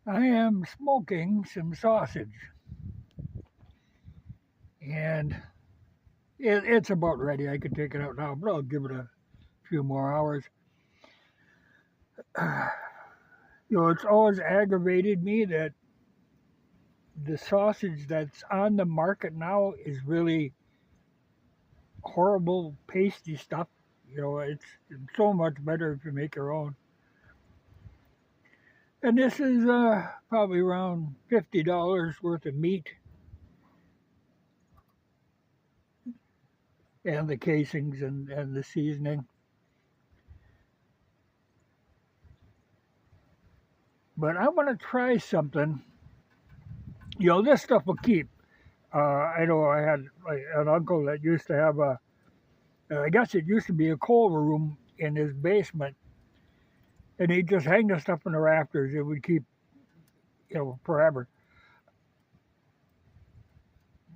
I am smoking some sausage, and it's about ready. I could take it out now, but I'll give it a few more hours. It's always aggravated me that the sausage that's on the market now is really horrible, pasty stuff. It's so much better if you make your own. And this is probably around $50 worth of meat and the casings and the seasoning. But I want to try something. This stuff will keep. I know I had an uncle that used to have I guess it used to be a coal room in his basement, and he'd just hang the stuff in the rafters. It would keep, forever.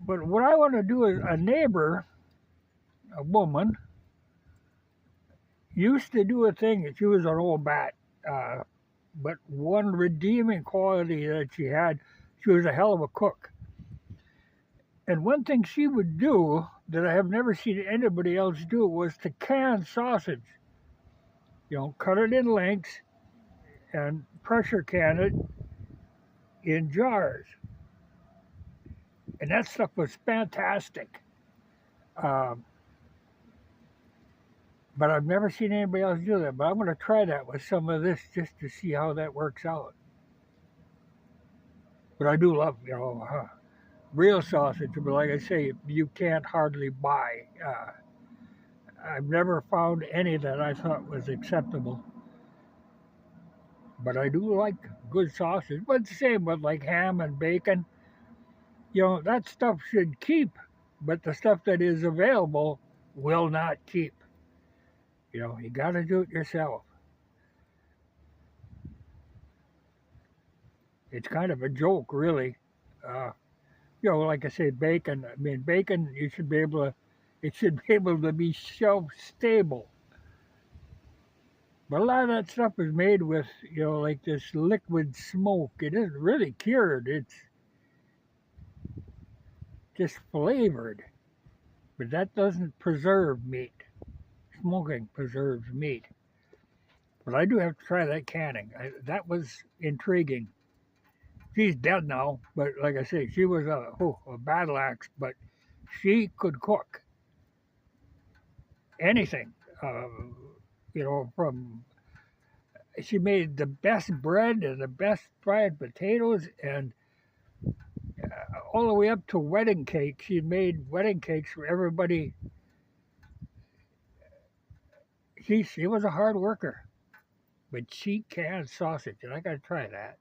But what I want to do is a neighbor, a woman, used to do a thing that she was an old bat. Uh, but one redeeming quality that she was a hell of a cook. And one thing she would do that I have never seen anybody else do was to can sausage. Cut it in lengths and pressure can it in jars. And that stuff was fantastic. Um, but I've never seen anybody else do that. But I'm going to try that with some of this just to see how that works out. But I do love, real sausage. But like I say, you can't hardly buy. I've never found any that I thought was acceptable. But I do like good sausage. But the same with like ham and bacon. That stuff should keep. But the stuff that is available will not keep. You got to do it yourself. It's kind of a joke, really. Uh, like I say, bacon. I mean, bacon. You should be able to. It should be able to be shelf stable. But a lot of that stuff is made with, like this liquid smoke. It isn't really cured. It's just flavored. But that doesn't preserve meat. Smoking preserves meat. But I do have to try that canning. That was intriguing. She's dead now, but like I say, she was a battle axe, but she could cook anything. Uh, from she made the best bread and the best fried potatoes, and all the way up to wedding cakes. She made wedding cakes for everybody. She was a hard worker, but she canned sausage, and I got to try that.